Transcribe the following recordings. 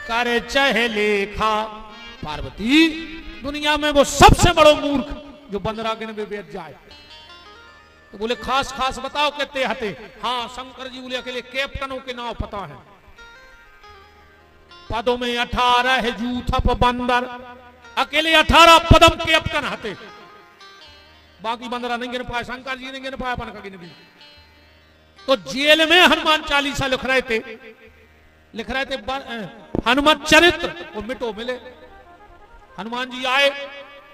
करे चहे लेखा। पार्वती दुनिया में वो सबसे बड़ो मूर्ख जो 15 गिन में बैठ जाए। तो बोले खास खास बताओ कितने हते। हाँ शंकर जी बोले अकेले कैप्टनों के नाम पता है। पदों में 18 जूथप बंदर, अकेले 18 पदम कैप्टन हते, बाकी 15 नहीं गिन पाए। शंकर जी ने गिन पाया अपन का गिन भी। तो जेल में हनुमान चालीसा लिख रहे थे हनुमत चरित्र, वो मिटो मिले। हनुमान जी आए,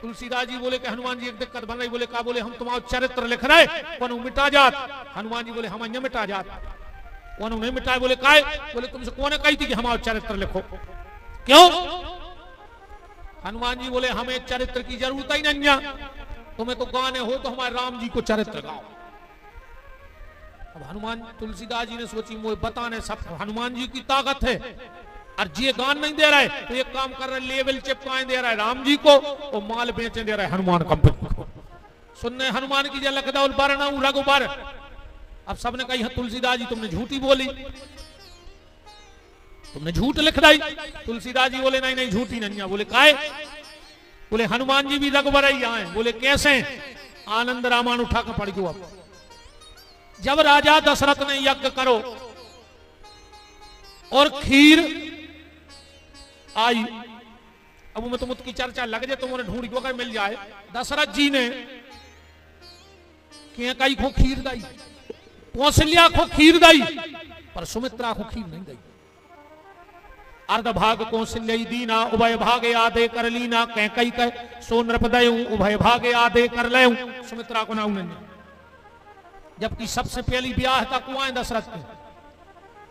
तुलसीदास जी बोले कि हनुमान जी एक दिक्कत बन रही। बोले का? बोले हम तुम्हारा चरित्र लिख रहे कौन मिटा जात। हनुमान जी बोले हम अन्य मिटा जात। कौन नहीं मिटाए? बोले काय? बोले तुमसे कौन कही थी कि हमारा चरित्र लिखो? क्यों? हनुमान जी बोले हमें चरित्र की जरूरत ही नहीं है, तुम्हें तो गाने हो तो हमारे राम जी को चरित्र गाओ। अब हनुमान तुलसीदास जी ने सोची मुझे बताने सब हनुमान जी की ताकत है, और ये गान नहीं दे रहा है तो एक काम कर रहा है, लेवल चिपकाए दे रहा है राम जी को और माल बेचे दे रहा है हनुमान कंपनी को। सुनने हनुमान की जय लखदा बरनाऊ रघुबर। अब सबने कही तुलसीदास जी तुमने झूठी बोली, तुमने झूठ लिख दी। तुलसीदास जी बोले नहीं नहीं झूठी नहीं है। बोले काहे? बोले हनुमान जी भी रघुबर ही आए। बोले कैसे? आनंद रामायण उठा कर पढ़ गो। अब जब राजा दशरथ ने यज्ञ करो और खीर आई, अब मैं तुम की चर्चा लग जाए, तुम्हारे ढूंढ को अगर मिल जाए। दशरथ जी ने कई को खीर दाई, कौशल्या को खीर दाई, पर सुमित्रा को खीर नहीं दी। अर्ध भाग कौशल्या दीना, उभय भाग आदे कर लीना। कई कह सो नृपदयु, उभय भाग आदे कर ले। सुमित्रा को ना उन्होंने, जबकि सबसे पहली ब्याह था कुआं दशरथ के।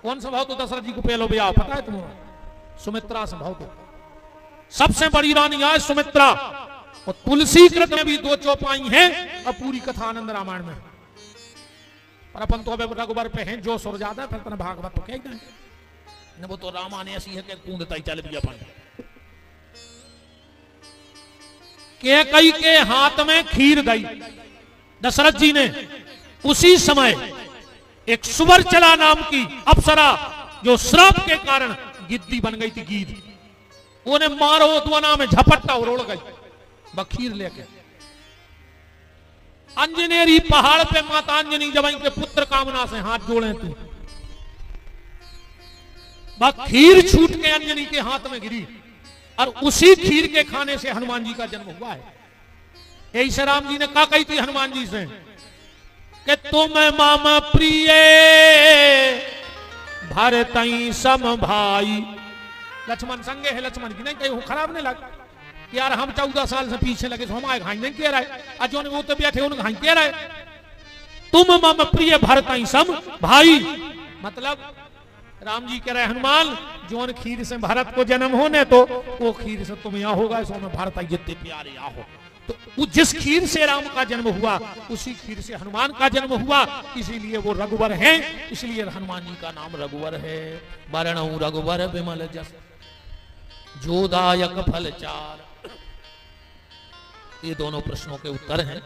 कौन सा भाव? तो दशरथ जी को पहलो ब्याह पता है तुम्हें? सुमित्रा से भाव। तो सबसे बड़ी रानी है सुमित्रा, और तुलसी कृत में भी 2 चौपाई हैं, और पूरी कथा आनंद रामायण में। पर अपन तो अब रघुबर पे हैं जो सुर ज्यादा, फिर अपना भागवत तो कह गए न, वो तो रामायण ऐसी है कि कूदता ही चल भी अपन। कई के हाथ में खीर गई दशरथ जी ने। उसी समय एक सुवर्चला नाम की अप्सरा, जो श्राप के कारण गिद्दी बन गई थी, गीद, उन्हें मारो द्वना में झपट्टा और उड़ गई बखीर लेके। अंजनेरी पहाड़ पे माता अंजनी जब इनके पुत्र कामना से हाथ जोड़े थे, खीर छूट के अंजनी के हाथ में गिरी, और उसी खीर के खाने से हनुमान जी का जन्म हुआ है। यही से राम जी ने कहा कही थी हनुमान जी से कि तुम मम प्रिय भरतई सम भाई। लक्ष्मण संगे है, लक्ष्मण की नहीं कहीं खराब नहीं लगा कि यार हम 14 साल से पीछे लगे तो हमारे घाई नहीं कह रहा है, अजो ने वो तो बैठे उन्हें घाई कह रहा है। तुम मम प्रिय भरतई सम भाई, मतलब राम जी कह रहे हनुमान जोन खीर से भरत को जन्म होने तो वो खीर से तुम यहाँ होगा, सो में भरत जितने प्यारे यहाँ हो। तो जिस खीर से राम का जन्म हुआ उसी खीर से हनुमान का जन्म हुआ, इसीलिए वो रघुवर हैं, इसलिए हनुमान जी का नाम रघुवर है। वरणऊ रघुवर विमल जस जोदायक फल चार। ये दोनों प्रश्नों के उत्तर हैं।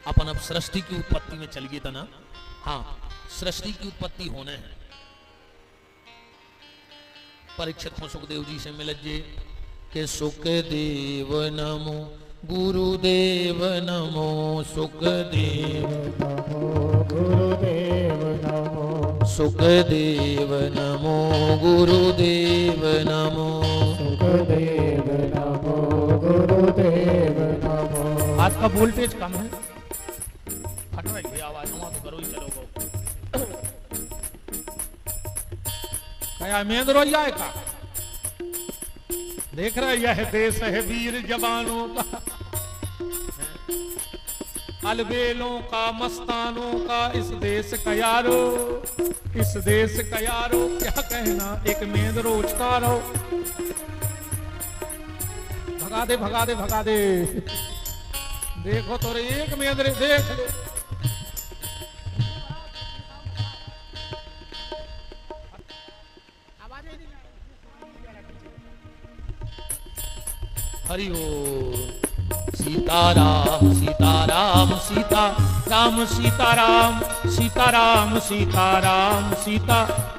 अपन अब सृष्टि की उत्पत्ति में चल गए था ना। हाँ, सृष्टि की उत्पत्ति होने हैं। परीक्षित हो सुखदेव जी से मिल जे के सुखदेव नमो गुरुदेव नमो, सुखदेव नमो गुरुदेव नमो, सुखदेव नमो गुरुदेव नमो, सुखदेव नमो गुरुदेव नमो। आज का वोल्टेज कम है, फट रही है आवाज, वहां तो करो ही चलोगे। क्या मेंद रोई आए का? देख रहा यह देश है वीर जवानों का, अलबेलों का, मस्तानों का, इस देश का यारो, इस देश का यारो क्या कहना, एक मेंद रोजता रहो। भगा दे भगा दे भगा दे, देखो तो रे एक मेंद रे, देख ले। हरि ओम। सीताराम सीताराम सीताराम सीताराम सीताराम सीताराम सीता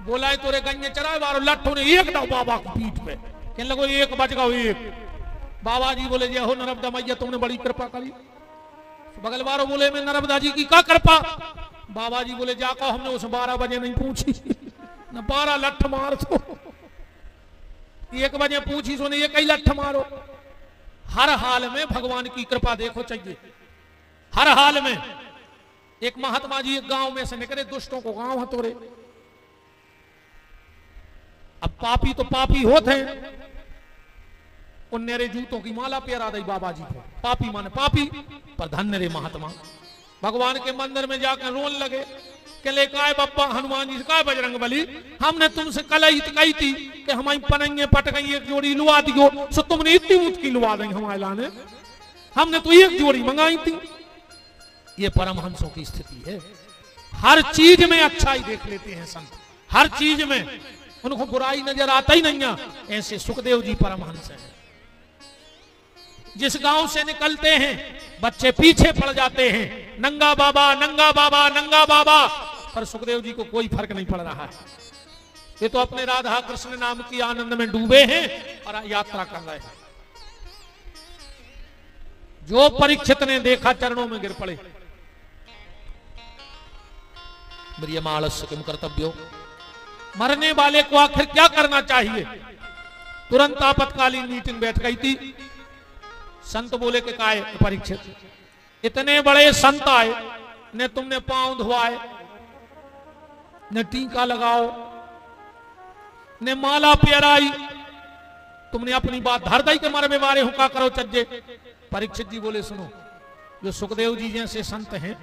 बोला है तोरे गंजे चराए बारो लट्ठों ने एक दाव बाबा की पीठ पे, कहने लगो एक बच गओ एक। बाबा जी बोले जय हो नर्मदा मैया तुमने बड़ी कृपा करी। बगल वालों बोले मैं नर्मदा जी की क्या कृपा। बाबा जी बोले जाकर हमने उस 12 बजे नहीं पूछी न 12 लठ मार दो, 1 बजे पूछी सोने ये कई लठ मारो। हर हाल में भगवान की कृपा देखो चाहिए, हर हाल में। एक महात्मा जी एक गांव में से निकले, दुष्टों को गांव हतोरे। अब पापी तो पापी होते हैं, उन्नेरे जूतों की माला पेरा दी बाबा जी को। पापी माने पापी, पर धन्य रे महात्मा भगवान के मंदिर में जाकर रोन लगे कि ले काय बप्पा हनुमान जी से काय बजरंग बली, हमने तुमसे कल ही कही थी कि हमारी पनंगे पट गई, एक जोड़ी लुआ दियो, सो तुमने इतनी ऊंच की लुआ दी हमारे लाने, हमने तो एक जोड़ी मंगाई थी। ये परमहंसों की स्थिति है, हर चीज में अच्छा ही देख लेते हैं संत, हर चीज में उनको बुराई नजर आता ही नहीं है। ऐसे सुखदेव जी परमहंस हैं। जिस गांव से निकलते हैं बच्चे पीछे पड़ जाते हैं, नंगा बाबा नंगा बाबा नंगा बाबा, पर सुखदेव जी को कोई फर्क नहीं पड़ रहा है। ये तो अपने राधा कृष्ण नाम की आनंद में डूबे हैं और यात्रा कर रहे हैं। जो परीक्षित ने देखा चरणों में गिर पड़े। म्रियमाणस्य किम कर्तव्यो, मरने वाले को आखिर क्या करना चाहिए। तुरंत आपातकालीन मीटिंग बैठ गई थी। संत बोले कि काय परीक्षित, इतने बड़े संत आए, न तुमने पांव धुआए, न टीका लगाओ, न माला पेराई, तुमने अपनी बात धर दई के मारे में मारे हुक्का करो चज्जे। परीक्षित जी बोले सुनो, जो सुखदेव जी जैसे संत हैं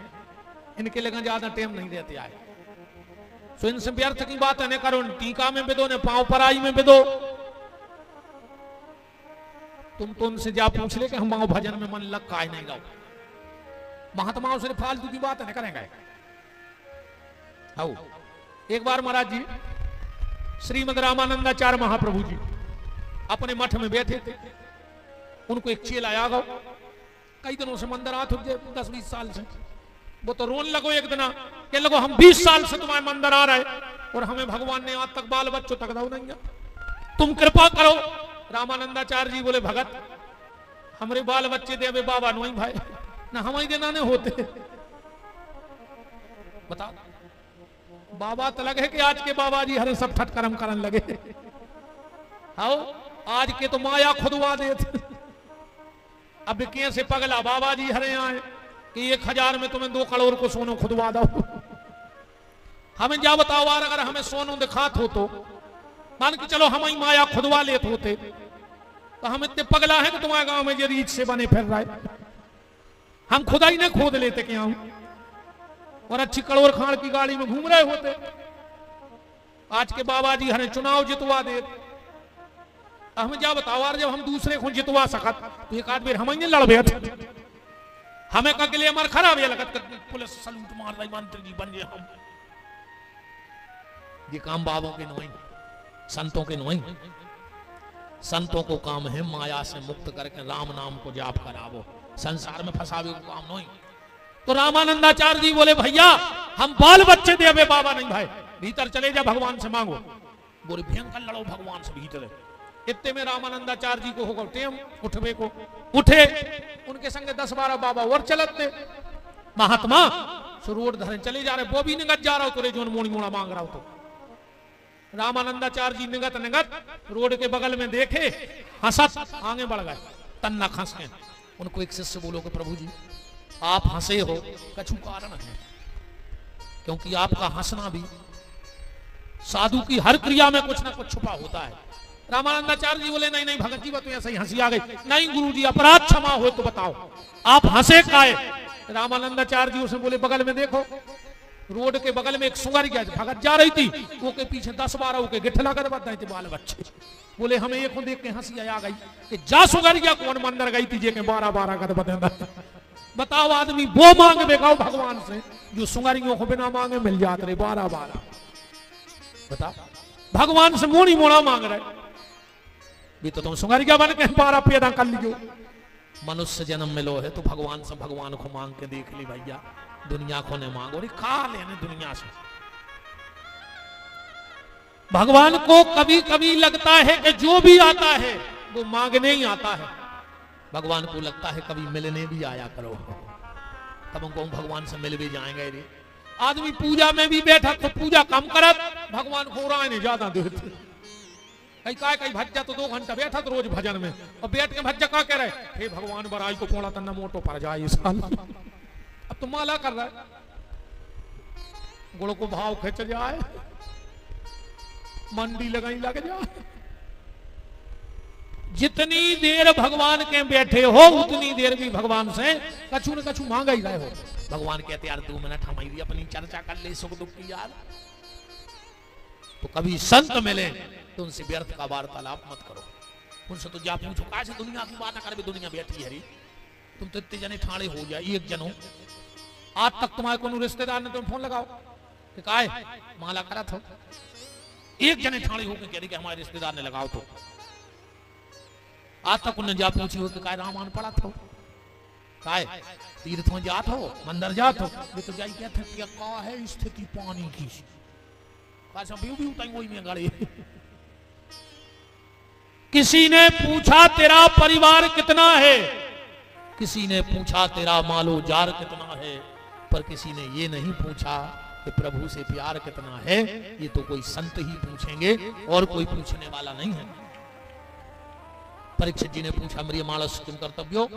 इनके लिए ज्यादा टाइम नहीं देते आए, सो इनसे व्यर्थ की बात है, न करो, टीका में बिदो, न पांव पराई में बिदो। तुम तो उनसे जा पूछ ले कि हम भजन में मन लग काय नहीं गाओ। महात्माओं से फालतू की बात है, करेंगे। आओ एक बार महाराज जी श्रीमद रामानंदाचार्य महाप्रभु जी अपने मठ में बैठे थे। उनको एक चेला आ गो, कई दिनों से मंदिर आते 10-20 साल से। वो तो रोन लगो एक दिन, कह लगो हम 20 साल से तुम्हारे मंदिर आ रहे और हमें भगवान ने आज तक बाल बच्चों तक दो नहीं, तुम कृपा करो। रामानंदाचार्य जी बोले भगत हमरे बाल बच्चे देवे बाबा नहीं भाई, ना हम ही देना ने होते। बता बाबा तो लगे कि आज के बाबा जी हरे सब ठट कर्म करन लगे। आओ आज के तो माया खुदवा देते। अब किए से पगला बाबा जी हरे आए कि 1000 में तुम्हें 2 करोड़ को सोनो खुदवा दो। हमें जा बताओ अगर हमें सोनो दिखात हो तो मान के चलो हम ही माया खुदवा लेते होते, तो हम इतने पगला हैं कि तुम्हारे गांव में ये रीछ से बने फिर रहा है, हम खुदा ही ने खोद लेते क्या और अच्छी करोड़ खान की गाड़ी में घूम रहे होते। आज के बाबा जी हमें चुनाव जितवा दे, हमें जा बताओ यार जब हम दूसरे को जितवा सकत तो एक आध बार हम ही लड़बे हमें का के लिए हमारा खराब है लगत पुलिस सलूट मार रही मंत्री जी बन गए हम। ये काम बाबों के नहीं, संतों के नहीं। संतों को काम है माया से मुक्त करके राम नाम को जाप करावो, संसार में फंसावे को काम नहीं। तो रामानंदाचार्य जी बोले भैया हम बाल बच्चे देवे बाबा नहीं भाई, भीतर चले जा भगवान से मांगो। बोले भयंकर लड़ो भगवान से भीतर। इतने में रामानंदाचार्य जी को होगा टेम उठवे को, उठे उनके संगे 10-12 बाबा और चलते महात्मा रोड धरे चले जा रहे। वो भी निगत जा रहा हो तो जोन मोड़ी मोड़ा मांग रहा हो। तो रामानंदाचार्य जी निगत निगत रोड के बगल में देखे, हंसत आगे बढ़ गए, तन्ना खस गए। उनको एक शिष्य बोलो कि प्रभु जी आप हंसे हो, कछु कारण है, क्योंकि आपका हंसना भी साधु की हर क्रिया में कुछ ना कुछ छुपा होता है। रामानंदाचार्य जी बोले नहीं नहीं भगत जी तो ऐसे ही हंसी आ गई। नहीं गुरु जी अपराध क्षमा हो तो बताओ आप हंसे काहे। रामानंदाचार्य जी उसे बोले बगल में देखो, रोड के बगल में एक सुंगरिया भगत जा रही थी, वो के पीछे 10-12 के गिठला कर बताए थे बाल बच्चे। बोले हमें एक देख के हंसी आ गई कि जा सुंगरिया कौन मंदिर गई थी जे के 12-12 कर बता। बताओ आदमी वो मांग बेगाओ भगवान से जो सुंगरियों को बिना मांगे मिल जाते रहे 12-12। बता भगवान से मोड़ी मोड़ा मांग रहे भी तो तुम सुंगरिया बन के 12 पैदा कर लियो। मनुष्य जन्म मिलो है तो भगवान से भगवान को मांग के देख ली भैया, दुनिया को ने मांगो रे खा लेने दुनिया से। भगवान को कभी कभी लगता है कि जो भी आता है वो मांगने ही आता है। भगवान को लगता है कभी मिलने भी आया करो, तब हमको भगवान से मिल भी जाएंगे रे। आदमी पूजा में भी बैठा तो पूजा कम करत, भगवान को राय ज्यादा देते। कई भज्जा तो 2 घंटा बैठा तो रोज भजन में, और बैठ के भज्जा क्या कह रहे, हे भगवान बराई को पोड़ा तन्ना मोटो पर जाए इस साल। अब तो माला कर रहा है, गुड़ को भाव खिंच जाए, मंडी लगाई लग जाए। जितनी देर भगवान के बैठे हो उतनी देर भी भगवान से कछु न कछु मांगा ही रहे हो। भगवान कहते यार 2 मिनट हमारी अपनी चर्चा कर ले सुख दुख की यार। तो कभी संत मिले तो उनसे व्यर्थ का वार्तालाप मत करो, उनसे तो जा पूछो कैसे दुनिया की बात ना करे, दुनिया बैठी है। तुम तो इतने जने ठाणे हो जाए, एक जन हो, आज तक तुम्हारे को रिश्तेदार ने तुम फोन लगाओ कि काय माला करा था, एक जने ठाणे हो के कह रही कि हमारे रिश्तेदार ने लगाओ, तो आज तक उन्हें जा पूछी हो कि काय रामायण पढ़ा था, काय तीर्थ में जात हो, मंदिर जात हो, वे तो जाई कहते क्या का है स्थिति पानी की, भी उताई वही में गाड़ी। किसी ने पूछा तेरा परिवार कितना है, किसी ने पूछा तेरा मालो जार कितना है, पर किसी ने ये नहीं पूछा कि प्रभु से प्यार कितना है। ये तो कोई संत ही पूछेंगे और कोई पूछने वाला नहीं है। परीक्षित जी ने पूछा मेरी मानस किम कर्तव्यो,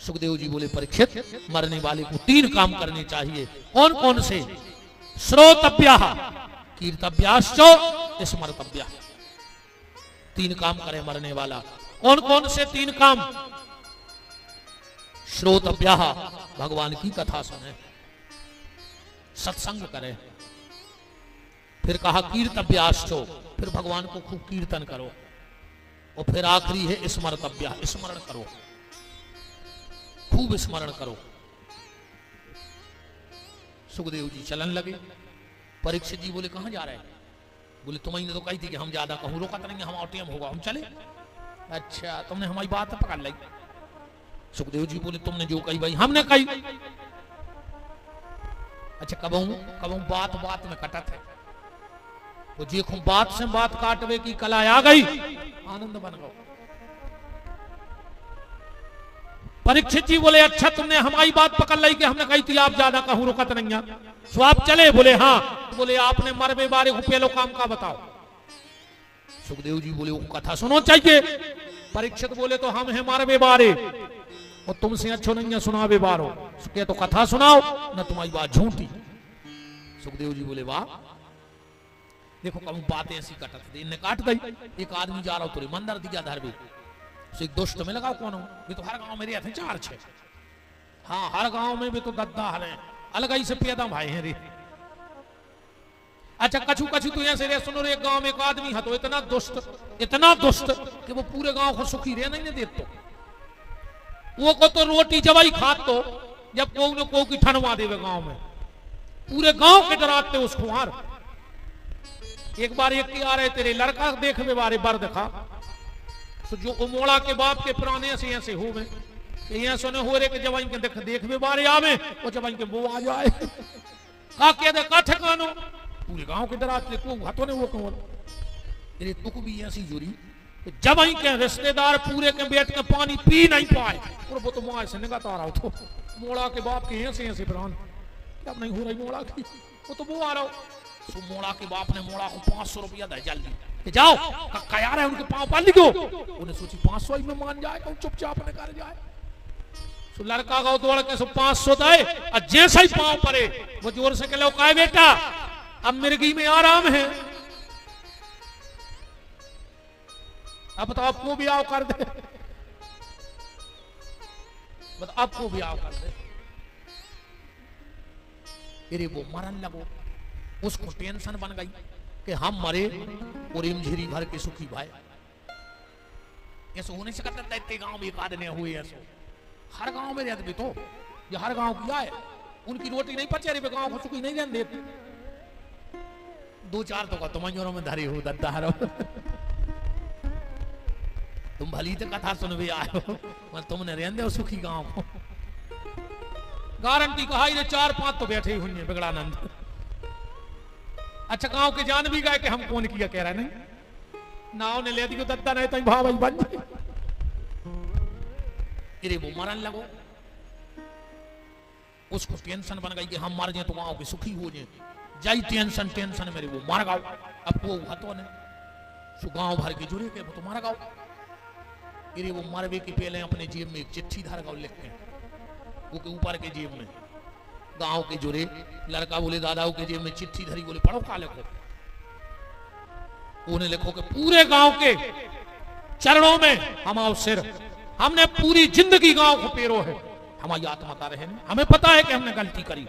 सुखदेव जी बोले परीक्षित मरने वाले को 3 काम करने चाहिए। कौन कौन से? श्रोतव्यः, कीर्तव्याश्च, स्मर्तव्यः। 3 काम करे मरने वाला। कौन कौन से 3 काम? श्रोतव्यः, भगवान की कथा सुने, सत्संग करे। फिर कहा कीर्तव्याश्च, फिर भगवान को खूब कीर्तन करो। और फिर आखिरी है स्मर्तव्यः, स्मरण करो, खूब स्मरण करो। सुखदेव जी चलन लगे। परीक्षित जी बोले कहां जा रहे हैं? बोले तुम्हें तो कही थी कि हम ज्यादा कहूं, रोका तो नहीं, हम टेम होगा, हम चले। अच्छा तुमने हमारी बात पकड़ ली। सुखदेव जी बोले तुमने जो कही भाई हमने कही। अच्छा कबहू बात बात में कटत है, वो देखो बात से बात काटवे की कला आ गई, आनंद बन गो। परीक्षित जी बोले अच्छा तुमने हमारी बात पकड़ ली कि हमने कही थी आप ज्यादा कहूं, रुकत नहीं। सो आप चले? बोले हाँ। तो बोले आपने मरबे बारे को पहलो काम का बताओ। सुखदेव जी बोले वो कथा सुनो चाहिए। परीक्षित बोले तो हम हैं मरबे बारे और तुमसे अच्छो नहीं है सुनावे बारो, क्या तो कथा सुनाओ न तुम्हारी बात झूठी। सुखदेव जी बोले वाह, देखो कब बातें ऐसी कटत थी, इन्हें काट गई। एक आदमी जा रहा हो तो मंदिर दिया धरबे, एक दोस्त में लगाओ कौन हो, ये तो हर गांव में रहते 4-6। हाँ हर गांव में भी तो गद्दा हरे अलग ही से पैदा भाई हैं रे। अच्छा कछु कछु तो ऐसे रे, सुनो रे एक गांव में एक आदमी है तो इतना दुष्ट कि वो पूरे गांव को सुखी रह नहीं देते। वो को तो रोटी जवाई खात तो जब को न को की ठनवा देवे गांव में, पूरे गांव के डराते उसको। हार एक बार एक की आ रहे तेरे लड़का देखवे बारे बर देखा, तो जो उमोड़ा के बाप के पुराने ऐसे हो गए, यहाँ सुने हो रे के जवाई के देखवे बारे आवे और जवाई के वो आ जाए का कह दे का ठिकानो, पूरे गांव के डराते को हाथों ने वो कहो तेरे तुक भी ऐसी जुरी। जवाई के रिश्तेदार पूरे के बैठ के पानी पी नहीं पाए, और वो तो मुआ से निगाह आ रहा तो मोड़ा के बाप के ऐसे प्राण क्या नहीं हो रही मोड़ा की, वो तो वो आ रहा हो। सो मोड़ा के बाप ने मोड़ा को 500 रुपया दे जल्दी कि जाओ कक्का यार है उनके पांव पाल लिखो। उन्हें सोची 500 में मान जाए, चुपचाप ने कर जाए। सो लड़का गाँव दौड़ के 500 दे, और जैसा ही पांव पड़े वो जोर से कह लो काय बेटा अब मिर्गी में आराम है, अब तो आपको भी आओ कर दे, आपको भी आओ कर दे। अरे वो मरन लगो, उसको टेंशन बन गई कि हम मरे और इमझिरी भर के सुखी भाई। ऐसा होने से करता इतने गांव में एक आदमी हुए ऐसा, हर गांव में रहते भी तो ये हर गांव किया है, उनकी रोटी नहीं पचे रही, गांव को सुखी नहीं रहने देते। 2-4 तो का तुम्हारे में धरे हो दद्दा हरो तुम भली तो कथा सुनवे आयो, मगर तुमने रहने दो सुखी गांव को। गारंटी कहा 4-5 तो बैठे हुए बिगड़ानंद। अच्छा गांव के जान भी गए कि हम कौन किया, कह रहा नहीं नाव ने ले दी दत्ता नहीं तो भाव बन जाए। अरे वो मरन लगो, उसको टेंशन बन गई कि हम मर जाए तो गांव के सुखी हो जाए, जाई टेंशन टेंशन मेरे वो मर गाओ। अब वो हतो ने सु गांव भर के जुड़े के वो तो मर गाओ। अरे वो मरवे के पहले अपने जेब में एक चिट्ठी धर गाओ लिख के, वो के ऊपर के जेब में गांव के जुड़े लड़का बोले दादाओं के जेब में चिट्ठी धरी, बोले पढ़ो का लिखो। उन्हें लिखो कि पूरे गांव के चरणों में हमारा सिर, हमने पूरी जिंदगी गांव को पेरो है, हमारी आत्मा का रहे, हमें पता है कि हमने गलती करी,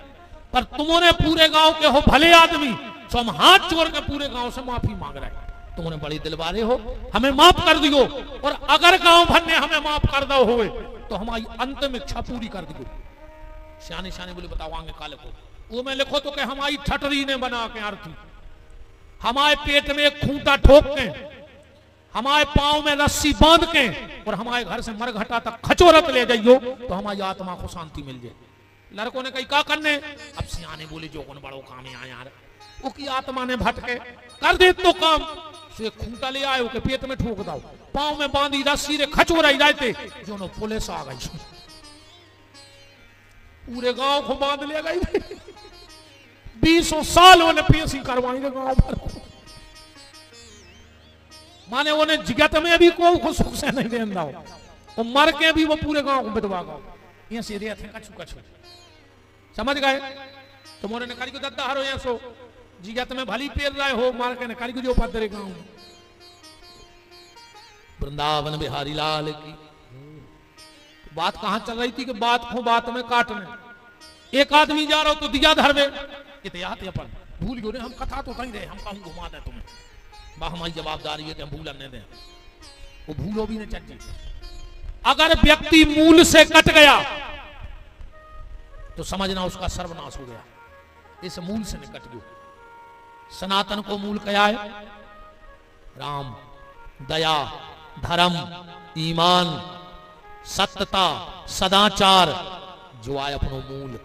पर तुमने पूरे गांव के हो भले आदमी, तो हम हाथ जोड़ के पूरे गांव से माफी मांग रहे हैं। तुमने बड़ी दिलवारे हो, हमें माफ कर दियो, और अगर गांव भर ने हमें माफ कर दो हुए तो हमारी अंतिम इच्छा पूरी कर दियो। सियाने सियाने बोले बताओ आगे का लिखो। वो में लिखो तो कि हमारी ठटरी ने बना के आरती, हमारे पेट में एक खूंटा ठोक के, हमारे पांव में रस्सी बांध के, और हमारे घर से मरघटा तक खचोरत ले जाइयो तो हमारी आत्मा को शांति मिल जाए। लड़कों ने कही का करने, अब सियाने बोले जो कौन बड़ो काम है यार, वो की आत्मा ने भटके कर दे तो काम से खूंटा ले आए के पेट में ठोक दाओ, पांव में बांधी रस्सी रे खचोराई जाते जो नो पुलिस आ गई, पूरे गांव को बांध ले गई। 20 साल उन्हें पेशी करवाई गांव भर को, माने उन्हें जगत में भी कोई सुख से नहीं देंदा हो, और मर के भी वो पूरे गांव को बिदवा गाओ ये से रे थे कछु कछु। समझ गए? तो मोरे ने करी को दद्दा हरो यहाँ सो जिगत में भली पेर रहे हो, मार के ने करी को जो पदरे गांव में। वृंदावन बिहारी लाल की बात कहां चल रही थी कि बात को बात में काटने। एक आदमी जा रहा हो तो दिया धरवे इतिहास अपन भूल गए, हम कथा तो कहीं रहे, हम कहूं घुमा दे तुम्हें, बा हमारी जवाबदारी है कि हम भूलने दें, वो भूलो भी नहीं चाहिए। अगर व्यक्ति मूल से कट गया तो समझना उसका सर्वनाश हो गया, इस मूल से निकट गयो। सनातन को मूल क्या है? राम, दया, धर्म, ईमान, सत्यता, सदाचार, जो आए अपनो मूल,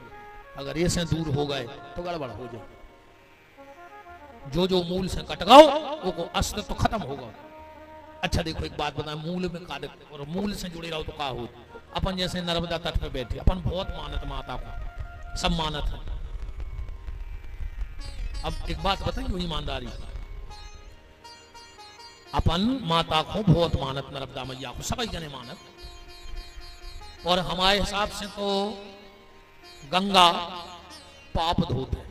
अगर ये से दूर हो गए तो गड़बड़ हो जाए। जो जो मूल से कट गओ वो अस्तित्व तो खत्म होगा। अच्छा देखो एक बात बताएं, मूल में का और मूल से जुड़े रहो तो का हो। अपन जैसे नर्मदा तट पे बैठे, अपन बहुत मानत माता को, सब मानत है। अब एक बात बताइए ईमानदारी, अपन माता को बहुत मानत, नर्मदा मैया को सभी जने मानत, और हमारे हिसाब से तो गंगा पाप धोते है,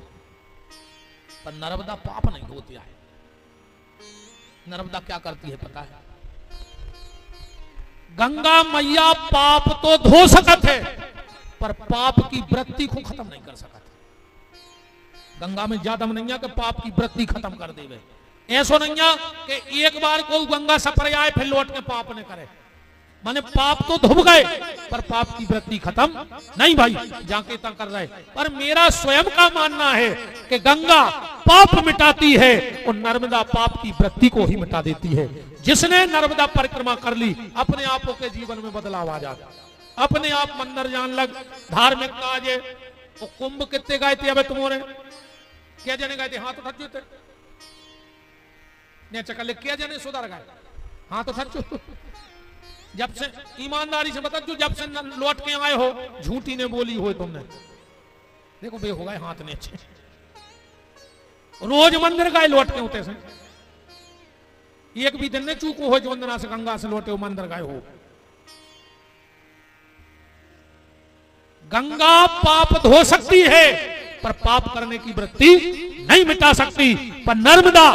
पर नर्मदा पाप नहीं धोती है। नर्मदा क्या करती है पता है? गंगा मैया पाप तो धो सकत है, पर पाप की वृत्ति को खत्म नहीं कर सकत। गंगा में ज्यादा नहीं है कि पाप की वृत्ति खत्म कर देवे, ऐसा नहीं है कि एक बार को गंगा सपर आए फिर लौट के पाप ने करे। माने पाप तो धुब गए पर पाप की वृत्ति खत्म नहीं भाई, जाके तक कर रहे। पर मेरा स्वयं का मानना है कि गंगा पाप मिटाती है और नर्मदा पाप की वृत्ति को ही मिटा देती है। जिसने नर्मदा परिक्रमा कर ली अपने आपों के जीवन में बदलाव आ जाता, अपने आप मंदिर जान लग, धार्मिक काज है। वो कुंभ कितने गए थे? अबे तुम्हारे क्या जने गए थे? हाथ उठा थे ने चकल क्या जने सुधर गए? हाथ उठा। जब से ईमानदारी से बता, जो जब से लौट के आए हो झूठी ने बोली हो तुमने, देखो बे हो गए हाथ ने अच्छे। रोज मंदिर गए लौट के होते से, एक भी दिन ने चूको हो जो वंदना से गंगा से लौटे हो मंदिर गए हो। गंगा पाप धो सकती है पर पाप करने की वृत्ति नहीं मिटा सकती, पर नर्मदा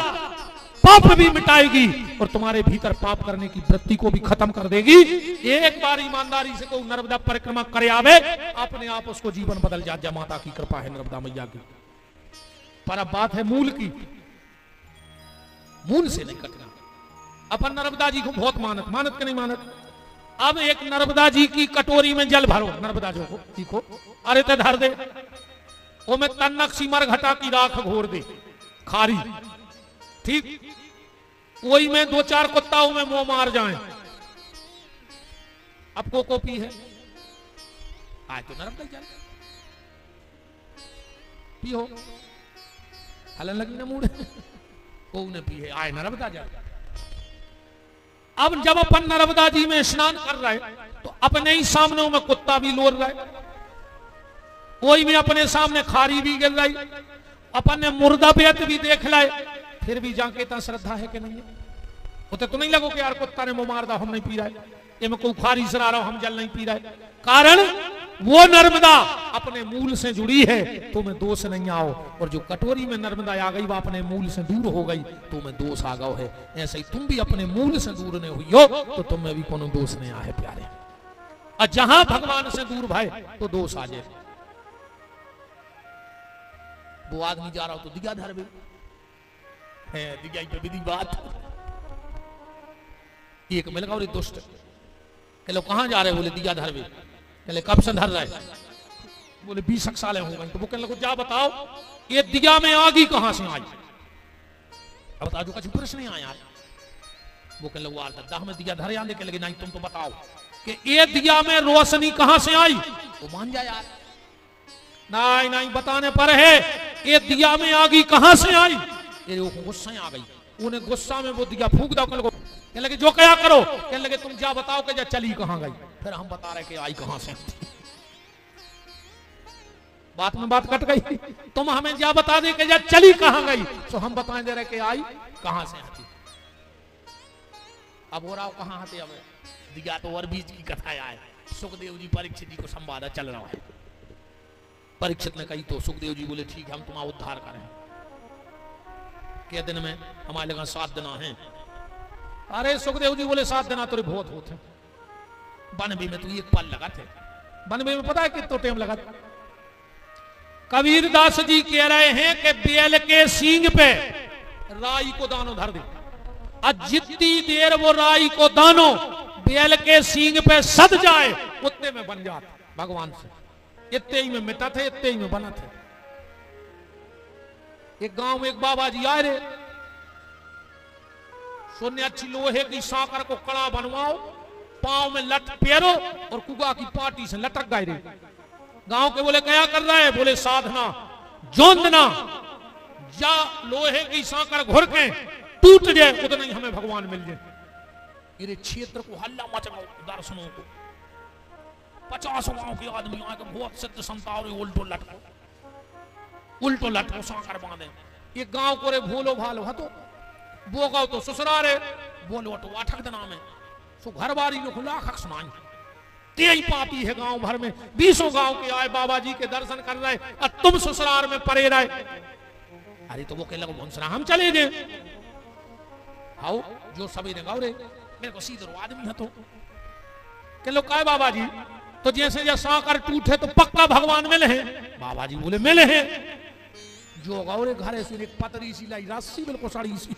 पाप भी मिटाएगी और तुम्हारे भीतर पाप करने की वृत्ति को भी खत्म कर देगी। एक बार ईमानदारी से को नर्मदा परिक्रमा करे आवे, अपने आप उसको जीवन बदल जा। माता की कृपा है, नर्मदा मैया की। पर अब बात है मूल की, मूल से नहीं कटना। अपन नर्मदा जी को बहुत मानत के नहीं मानत। अब एक नर्मदा जी की कटोरी में जल भरो, नर्मदा जी को देखो, अरे ते धर दे, वो में तन्नक सीमर घटा की राख घोर दे खारी, ठीक, वही में 2-4 कुत्ताओं में मुंह मार जाएं। अब को पी है आज तो नर्मदा जल पी हो, हलन लगी ना मूड को ने पी है आए नर्मदा जा। अब जब अपन नर्मदा जी में स्नान कर रहे तो अपने ही सामने में कुत्ता भी लोर रहा है, कोई भी अपने सामने खारी भी गिर रही, अपन ने मुर्दा बेत भी देख लाए, फिर भी जाके इतना श्रद्धा है कि नहीं है? उते तो नहीं लगो कि यार कुत्ता ने मुंह मार दा हम नहीं पी रहे, ये मैं कोई खारी सरा रहा हूं हम जल नहीं पी रहे। कारण वो नर्मदा अपने मूल से जुड़ी है, तुम्हें दोष नहीं आओ, और जो कटोरी में नर्मदा आ गई वो अपने मूल से दूर हो गई, तुम्हें दोष आ गया है। ऐसे ही तुम भी अपने मूल से दूर नहीं हुई हो तो तुम्हें भी कोनो दोष नहीं आ है प्यारे। और जहां भगवान से दूर भाई तो दोष आ जाए। वो आदमी जा रहा हो तो दिया धर्म है, दिया पे विधि बात। एक मिल गया दुष्ट कह लो कहां जा रहे, बोले दिया धर्म। कहले कब से धर रहे, बोले 20 साल हो गए। तो वो कहने लगे जा बताओ ये दिया में आगी कहां से आई, अब बता जो कुछ प्रश्न नहीं आया। वो कहने लगे वाल दह में दिया धर आने के लगे नहीं तुम तो बताओ कि ये दिया में रोशनी कहां से आई। तो मान जा यार, नहीं नहीं बताने पर है ये दिया में आगी कहां से आई। ये गुस्सा आ गई, उन्हें गुस्सा में वो दिया फूंक दो। कहने लगे जो क्या करो, कहने लगे तुम जा बताओ कि जा चली कहां गई, फिर हम बता रहे कि आई कहां से। बात में बात कट गई, तुम हमें जा बता दे कि जा चली कहां गई, तो हम बताएं दे रहे कि आई कहां से आती। अब हो रहा कहां आते, अब दिया तो और बीच की कथा आए। सुखदेव जी परीक्षित जी को संवाद चल रहा है। परीक्षित ने कही तो सुखदेव जी बोले ठीक है हम तुम्हारा उद्धार करें। क्या दिन में, हमारे लगा 7 दिन हैं। अरे सुखदेव जी बोले 7 दिन तो बहुत होते, बनबी में तो एक पल लगा थे। बनबी में पता है कितना टाइम लगा। कबीर दास जी कह रहे हैं कि बेल के सींग पे राई को दानो धर दे, और जितनी देर वो राई को दानो बेल के सींग पे सद जाए उतने में बन जाता भगवान से। इतने ही में मिटा थे, इतने ही में बना थे। एक गांव में एक बाबा जी आए रे, सोने अच्छी लोहे की साकर को कड़ा बनवाओ, पांव में लट पेरो और कुगा की पार्टी से लटक गए रे। गांव के बोले क्या कर रहा है, बोले साधना जोंदना, जा लोहे की साकर घुर के टूट जाए उतना ही हमें भगवान मिल जाए। मेरे क्षेत्र को हल्ला मच गया दर्शनों को। 50 गांव के आदमी आके बहुत सिद्ध संताव उल्टो लटको साकर बांधे। ये गांव को रे भोलो भालो हतो, वो गाँव तो ससुरा रे बोलो तो आठक दिना में सो घर बारी में खुला खक सुनाई। तेई पापी है गांव भर में, 20 गांव के आए बाबा जी के दर्शन कर रहे, और तुम ससुराल में पड़े रहे। अरे तो वो कह लगा भंसरा हम चले गए। आओ जो सवेरे गाँव रे मेरे को सीधे आदमी है तो कह लो काय बाबा जी, तो जैसे जैसे साकर टूटे तो पक्का भगवान मिले हैं। बाबा जी बोले मिले हैं। जो गौरे घरे से एक पतरी सी लाई रस्सी बिल्कुल सड़ी सी,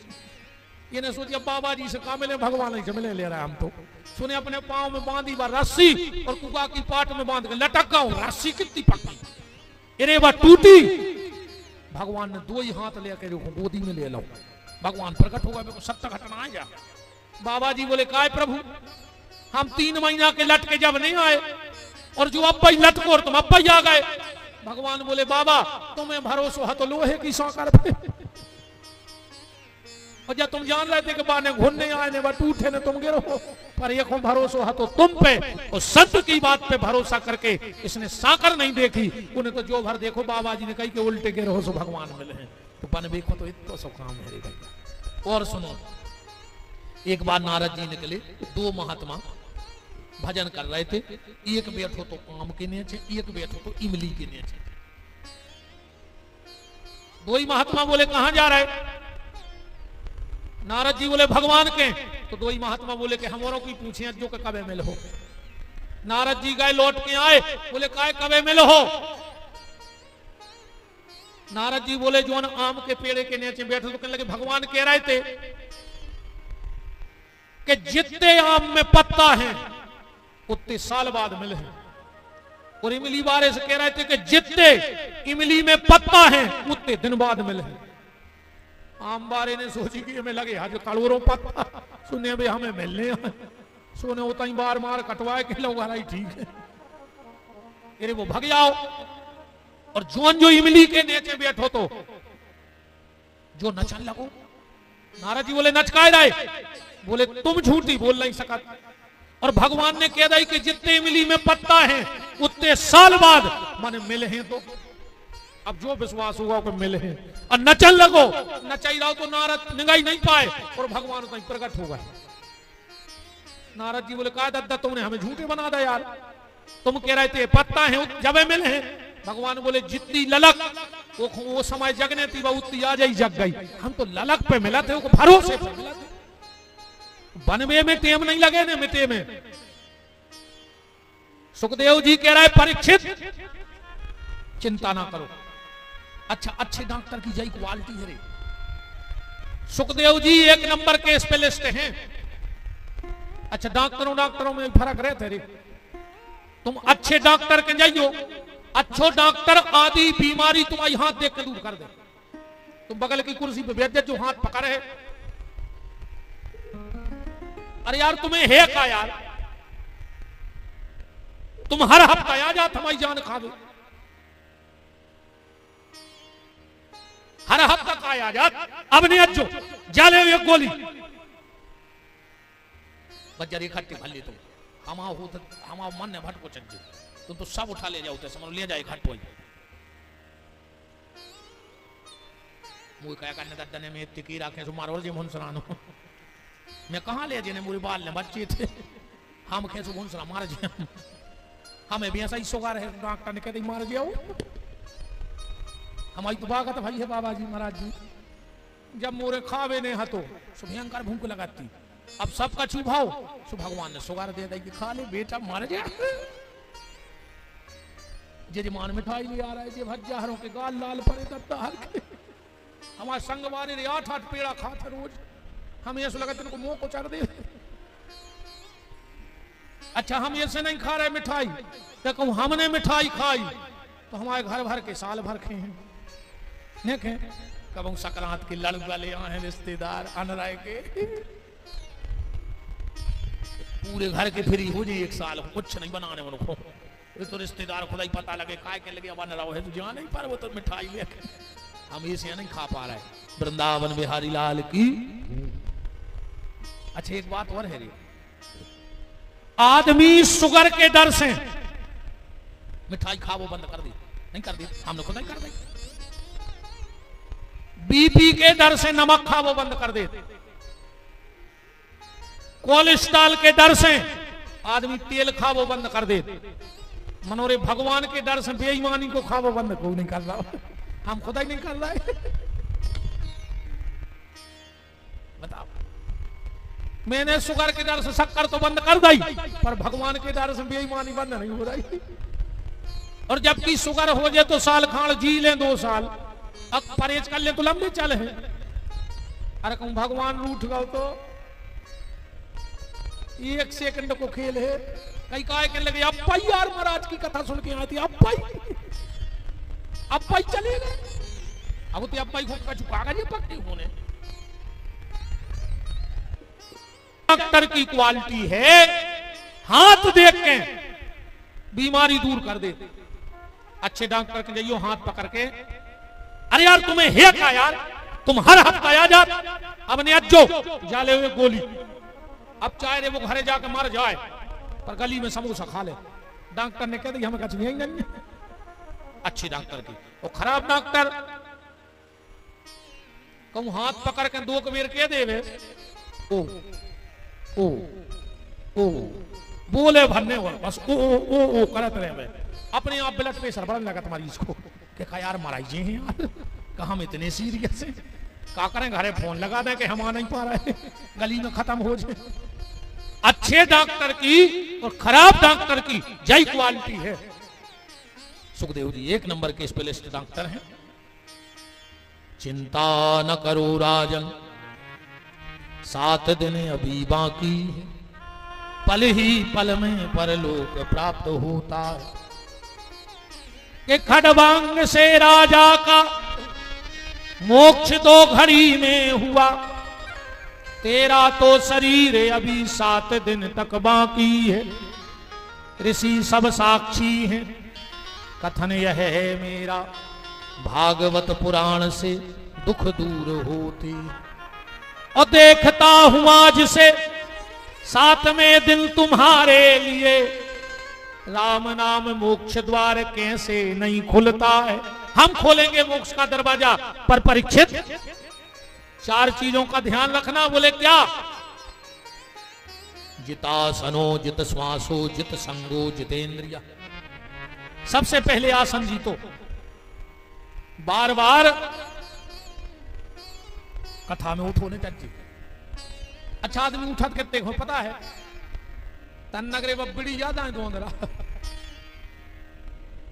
ये ने सोचिए बाबा जी से कहा मिले, भगवान ही से मिले ले रहा है हम तो। सुने अपने पांव में बांधी बार रस्सी और कुका की पाट में बांध के लटक गया। रस्सी कितनी पक्की, अरे वह टूटी। भगवान ने 2 ही हाथ लेकर गोदी में ले लो, भगवान प्रकट होगा, मेरे को सत्य घटना आएगा। बाबा जी बोले काय प्रभु, हम 3 महीना के लटके जब नहीं आए और जो अब्बा ही लटको और तुम अब्बा ही आ गए। भगवान बोले बाबा तुम्हें भरोसा है तो लोहे की साकर पे, और जब तुम जान रहे थे कि बाने घुनने आए ने टूटे ने तुम गिरो, पर ये भरोसा है तो तुम पे, और संत की बात पे भरोसा करके इसने साकर नहीं देखी, उन्हें तो जो भर देखो बाबा जी ने कही कि उल्टे गिरो सो भगवान मिले हैं। तो बन देखो तो इतना सब काम है भैया। और सुनो, एक बार नारद जी निकले, 2 महात्मा भजन कर रहे थे। एक बैठो तो आम के नीचे, एक बैठो तो इमली के नीचे। 2 ही महात्मा बोले कहां जा रहे। नारद जी बोले भगवान के। तो 2 ही महात्मा बोले कि हमारों की पूछे जो के कबे मिल हो। नारद जी गए लौट के आए, बोले काय कबे मिल हो। नारद जी बोले जो आम के पेड़े के नीचे बैठे, तो कहने लगे भगवान कह रहे थे कि जितने आम में पत्ता है उतने साल बाद मिले हैं, और इमली बारे से कह रहे थे कि जितने इमली में पत्ता है उतने दिन बाद मिले हैं। आम बारे ने सोची कि हमें लगे आज कड़ोरों पत्ता सुने भाई हमें मिलने हैं, सोने होता ही बार मार कटवाए के लोग हराई ठीक है। अरे वो भग जाओ, और जोन जो इमली के नीचे बैठो तो जो नचन लगो। नारद जी बोले नच काय रहे? बोले तुम झूठी बोल नहीं सकत। और भगवान ने कह दी कि जितने इमली में पत्ता है उतने साल बाद माने मिले हैं। तो अब जो विश्वास हुआ कि मिले हैं और नचन लगो। नचाई रहो तो नारद निगाही नहीं पाए और भगवान तो प्रकट हो गए। नारद जी बोले कहा दादा तुमने हमें झूठे बना दिया यार, तुम कह रहे थे पत्ता है जब मिले हैं। भगवान बोले जितनी ललक वो समय जगने थी वो उतनी आ जाई जग गई। हम तो ललक पे मिला थे, भरोसे पे मिला थे। बनवे में टेम नहीं लगे ने मिटे में। सुखदेव जी कह रहे परीक्षित चिंता ना करो। अच्छा अच्छे डॉक्टर की जय क्वालिटी है रे। सुखदेव जी एक नंबर के स्पेशलिस्ट हैं। अच्छा डॉक्टरों में फर्क रहते रे। तुम अच्छे डॉक्टर के जाइयो, अच्छो डॉक्टर आदि बीमारी तुम्हारी हाथ देख के दूर कर दे। तुम बगल की कुर्सी पे बैठ जो हाथ पकड़ है, अरे यार तुम्हें है क्या यार, तुम हर हफ्ता आ जात हमारी जान खा दो। हर हफ्ता का आ जात, अब नहीं अज्जो जाले एक गोली बजरी इकट्ठी भर ली। तुम हमारा मन ने भटको चल तुम तो सब उठा ले जाओ, समझ ले जाए घट मुझे क्या करने दद्दने में टिकी रखे सो मारो जी मुंसरानो। मैं कहाँ ले जिन्हें मुझे बाल ने बच्चे थे हम खेसो मुंसरा मार जी। हमें भी ऐसा ही सोगा रहे डॉक्टर ने कहते मार दिया। हमारी तो बागत भाई है बाबा जी महाराज जी। जब मोरे खावे ने हतो सो भयंकर भूख लगाती। अब सबका चुभाओ सो भगवान ने सुगार दे दी कि खा ले बेटा मर जा। जजमान मिठाई ले आ रहा है, भज्जाहरों के गाल लाल पड़े तब हर के। हमारे संग वाले रे 8-8 पेड़ा खाते रोज। हम ऐसा लगा तेरे को मुंह को चढ़ दे। अच्छा हम ऐसे नहीं खा रहे मिठाई, तो कहूं हमने मिठाई खाई तो हमारे घर भर के साल भर खे हैं। देखें कब संक्रांत की लड़ वाले आए हैं रिश्तेदार अनराय के, पूरे घर के फ्री हो जाए एक साल कुछ नहीं बनाने वालों को। तो रिश्तेदार खुदा ही पता लगे काय के लगे बन रहा है तो जान नहीं पा रहे वो तो मिठाई लेके हम इसे नहीं खा पा रहे। वृंदावन बिहारी लाल की। अच्छा एक बात और है रे, आदमी शुगर के डर से मिठाई खावो बंद कर दी, नहीं कर दी, हमने खुद नहीं कर दी। बीपी के डर से नमक खावो बंद कर दे। कोलेस्ट्रॉल के डर से आदमी तेल खावो बंद कर दे। मनोरे भगवान के डर से बेईमानी को खावो बंद को नहीं कर रहा, हम खुदा ही नहीं कर रहा है। बताओ मैंने शुगर के डर से शक्कर तो बंद कर दी, पर भगवान के डर से बेईमानी बंद नहीं हो रही। और जबकि शुगर हो जाए तो साल खान जी ले 2 साल, अब परहेज कर ले तो लंबे चले हैं। अरे कहूं भगवान रूठ गए तो 1 सेकंड को खेल है। कई काय कहने लगे अप्पा यार महाराज की कथा सुन के आई थी, अप्पा चले गए। अब तो अप्पा को कागज पकड़े होने। डॉक्टर की क्वालिटी है हाथ देख के बीमारी दूर कर दे। अच्छे डॉक्टर के जाइयो हाथ पकड़ के, अरे यार तुम्हें है क्या यार, तुम हर हफ्ता आ जा अब ने अज्जो जाले हुए गोली। अब चाहे रे वो घरे जाके मर जाए पर गली में समोसा खा ले। डॉक्टर ने कह दी हमें कुछ नहीं। अच्छी डॉक्टर की और खराब डॉक्टर कहूं हाथ पकड़ के 2 बेर कह देवे ओ बोले भरने और बस ओ करत रहे। अपने आप ब्लड प्रेशर बढ़ने लगा तुम्हारी इसको क्या यार मराई जी हैं यार, कहा हम इतने सीरियस है। क्या करें घरे फोन लगा दें कि हम आ नहीं पा रहे, गली में खत्म हो जाए। अच्छे डॉक्टर की और खराब डॉक्टर की जय क्वालिटी है। सुखदेव जी 1 नंबर के स्पेशलिस्ट डॉक्टर हैं। चिंता न करो राजन 7 दिन अभी बाकी है, पल ही पल में परलोक प्राप्त होता है। कि खड़बांग से राजा का मोक्ष तो घड़ी में हुआ, तेरा तो शरीर अभी 7 दिन तक बाकी है। ऋषि सब साक्षी हैं, कथन यह है मेरा भागवत पुराण से दुख दूर होते। और देखता हूं आज से 7वें दिन तुम्हारे लिए, राम नाम मोक्ष द्वार कैसे नहीं खुलता है। हम खोलेंगे मोक्ष का दरवाजा, पर परीक्षित 4 चीजों का ध्यान रखना। बोले क्या? जितासनो जित श्वासो जित संगो जितेंद्रिया। सबसे पहले आसन जीतो। बार बार कथा में उठो नहीं चाहिए। अच्छा आदमी उठत के देखो, पता है तन नगरे बड़ी ज्यादा है। तो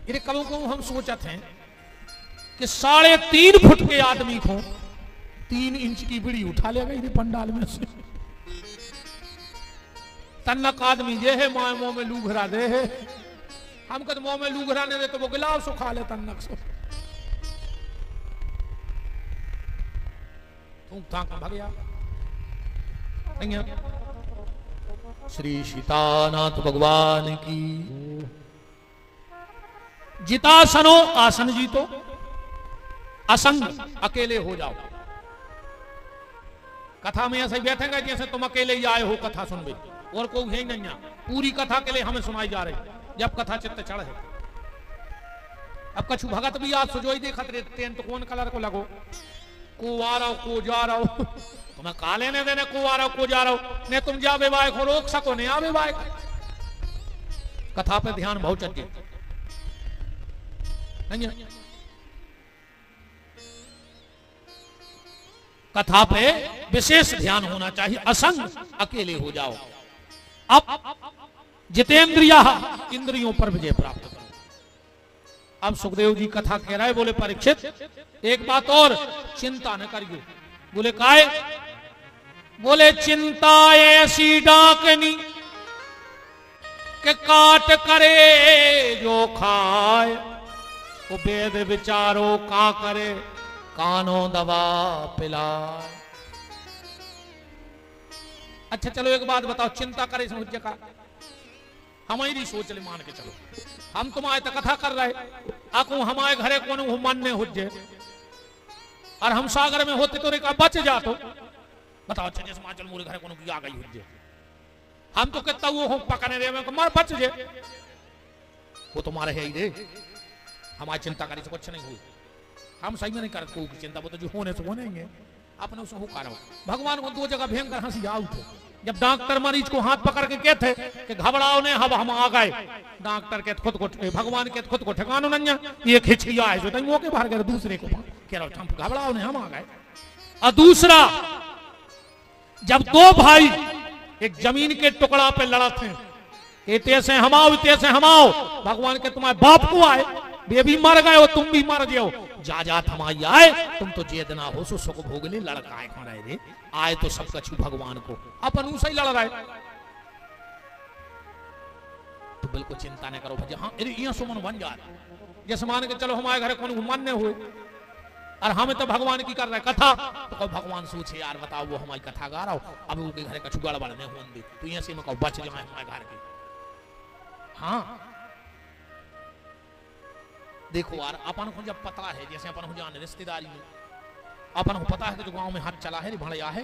इरे कबू कबू हम सोचत हैं कि 3.5 फुट के आदमी को 3 इंच की बिड़ी उठा लेगा इन्हें पंडाल में से। तन्नक आदमी ये है माए मुंह में लूघरा दे है। हम कद मुंह में लूघरा ने दे तो वो गिलाव सुखा ले तन्नक से। तू ताक भगया नहीं है। श्री सीतानाथ भगवान की। जितासनो आसन जीतो, असंग अकेले हो जाओ। कथा में ऐसे बैठेंगे जैसे तुम अकेले ही आए हो कथा सुनबे, और कोई है नहीं। पूरी कथा के लिए हमें सुनाई जा रही, जब कथा चित्त चढ़ है। अब कछु भगत भी आज सुजोई देखत रहते तो कौन कलर को लगो, को आ रहा हो को जा रहा हो। तुम्हें काले ने देने को आ रहा हो को जा रहा हो, ने तुम जावे बाइक हो रोक सको नहीं आवे बाइक। कथा पे ध्यान बहुत चाहिए नहीं है। कथा पे विशेष ध्यान होना चाहिए। असंग अकेले हो जाओ। अब जितेंद्रिया इंद्रियों पर विजय प्राप्त करो। अब सुखदेव जी कथा कह रहे, बोले परीक्षित एक बात और, चिंता न करिए। बोले काय? बोले चिंता ऐसी डाकनी के काट करे जो खाए, वो वेद विचारो का करे कानो दवा पिलाए। अच्छा चलो एक बात बताओ, चिंता करे समझ का हमारी सोच ले मान के चलो। हम तुम्हारे तो कथा कर रहे, आकू हमारे घरे को मान्य हो जाए और हम सागर में होते तो रेखा बच जा तो बताओ। अच्छा जैसे माचल मोरे घरे को आ गई हो जाए, हम तो कहता वो पकड़ने रे में मार बच जाए। वो तुम्हारे है ही रे, हमारी चिंता करे से कुछ नहीं हुई। हम सही में नहीं करते कोई चिंता, वो तो जो होने से होने ही है। अपने उसे हुकारो। भगवान को 2 जगह भयंकर हंसी आऊ थे। जब डॉक्टर मरीज को हाथ पकड़ के कहते कि घबराओ ने, अब हम आ गए। डॉक्टर के खुद को, भगवान के खुद को ठिकानो नहीं, ये खिचड़िया है जो तंग के बाहर गए दूसरे को कह रहा हम घबराओ ने, हम आ गए। और दूसरा, जब 2 भाई एक जमीन के टुकड़ा पे लड़ा थे, इते से हम आओ इते से हम आओ, भगवान के तुम्हारे बाप को आए, वे भी मर गए हो तुम भी मर जाओ, जा जा थमाई आए तुम तो जेद ना हो सो सुख भोगले। लड़का आए कौन आए रे, आए तो सब कछु भगवान को, अपन उसे ही लड़ रहे। तो बिल्कुल चिंता नहीं करो भैया। हाँ ये सुमन बन जा, जैसे मान के चलो हमारे घर कौन मान्य हुए और हमें तो भगवान की कर रहे कथा, तो कोई भगवान सोचे यार बताओ वो हमारी कथा गा रहा हो, अब उनके घर कछु गड़बड़ नहीं होने, तो यहाँ से मैं बच जाए हमारे घर के। हाँ देखो यार, अपन को जब पता है, जैसे अपन को जाने रिश्तेदारी में अपन को पता है कि जो गांव में हाथ चला है भड़िया है,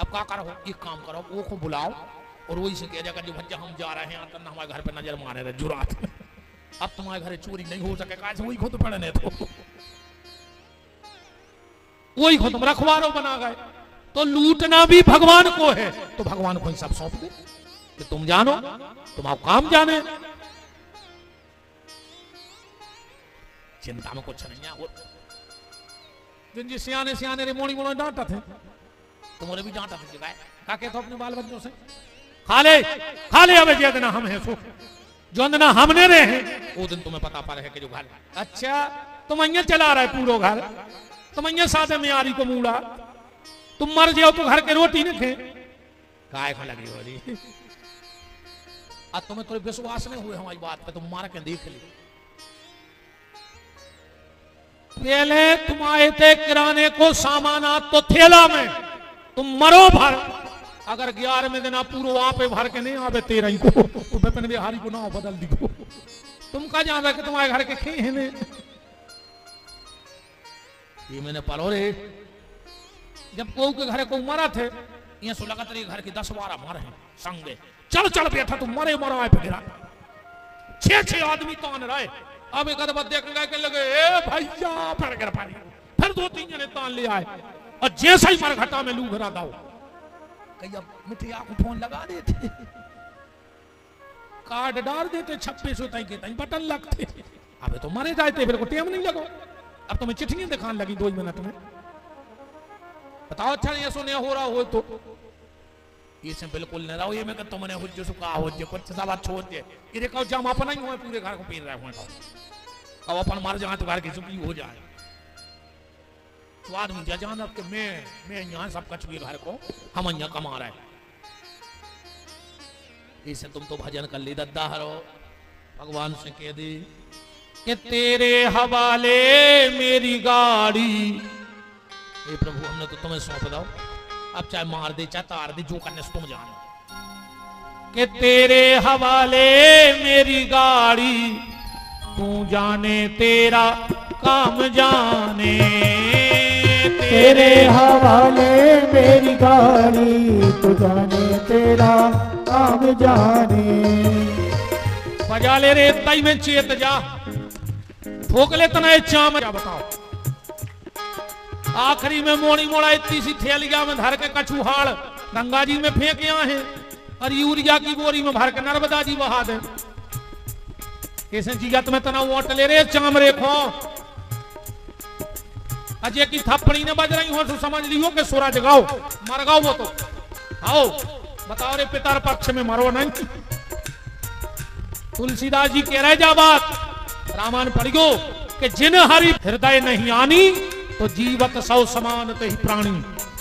अब क्या करो, एक काम करो, वो को बुलाओ और वही से कह जाकर जो भैया हम जा रहे हैं करना हमारे घर पे नजर मारे रहे जुरात। अब तुम्हारे घर चोरी नहीं हो सके, कैसे वही खुद पड़ने तो वही खुद रखवारो बना गए। तो लूटना भी भगवान को है, तो भगवान को ही सब सौंप दे कि तुम जानो, तुम आप काम जाने, चिंता में कुछ नहीं है। जिन जी सियाने सियाने रे मोड़ी मोड़ी डांटा थे, तुम्हारे भी डांटा थे क्या कहते हो अपने बाल बच्चों से, खा ले अब जे दिन हम हैं सो, जो दिन हमने रहे हैं वो दिन तुम्हें पता पा है कि जो घर, अच्छा तुम अं चला रहे पूरा घर, तुम अं सादे में आरी को मूड़ा, तुम मर जाओ तो घर के रोटी न थे, काय को लगी हो रही। अब तुम्हें थोड़े विश्वास नहीं हुए हमारी बात पे, तुम मार के देख ली। पहले तुम आए थे किराने को सामाना तो थैला में, तुम मरो भर, अगर 11वें दिन आप पूरा वहां पे भर के नहीं आवे 13 को, तो विपिन बिहारी को नाव बदल दी को। तुम कहा जान रहे कि तुम्हारे घर के खे हैं ये मैंने पढ़ो रे, जब को के घरे को मरा थे ये सो लगा तेरे घर की 10-12 मर हैं संगे, चल चल बैठा तू मरे मरो आए फिरा 6 आदमी तो आन रहे। अब एक बार देखने के लगे ए भैया फिर गिर पानी, फिर 2-3 जने तान ले आए और जैसा ही मरघटा में लू घरा दाओ कहीं अब मिठी आंख फोन लगा देते, कार्ड डाल देते 26 तई के तई बटन लगते। अबे तो मरे जाते, फिर को टेम नहीं लगो। अब तुम्हें चिट्ठियां दिखाने लगी 2 मिनट में, बताओ अच्छा ये सुने हो रहा हो तो ये से बिल्कुल न रहो। ये मैं कहता मैंने हो जो सुका हो जो कुछ सब छोड़ दे, ये देखो जम अपना ही हुआ पूरे घर को पीर रहे हो, अब अपन मर जाए तो घर की चुकी हो जाए तो आदमी जा जान अब कि मैं यहाँ सब कछ भी घर को हम यहाँ कमा रहे। इसे तुम तो भजन कर ली दद्दा हरो, भगवान से कह दी कि तेरे हवाले मेरी गाड़ी, ये प्रभु हमने तो तुम्हें सौंप दो, अब चाहे मार दे चाहे तार दे जो करने से तुम जानो। कि तेरे हवाले मेरी गाड़ी तू जाने तेरा काम जाने, तेरे हवाले मेरी गाड़ी तू जाने तेरा काम जाने। बजा ले रे तई में चेत जा, ठोक ले तना चाम, क्या बताओ। आखिरी में मोड़ी मोड़ा इतनी सी थैलिया में धर के कछुहाड़ गंगा जी में फेंक आए और यूरिया की बोरी में भर के नर्मदा जी बहा दे। कैसे जिगत में तना वोट ले रे चाम रेखो, अजय की थप्पड़ी ने बज रही हो तो समझ लियो कि सूरज जगाओ मर गाओ वो तो आओ बताओ रे पितर पक्ष में मरो नहीं। तुलसीदास जी कह रहे जा बात रामायण पढ़ियो कि जिन हरि हृदय नहीं आनी तो जीवत सौ समान ते ही प्राणी।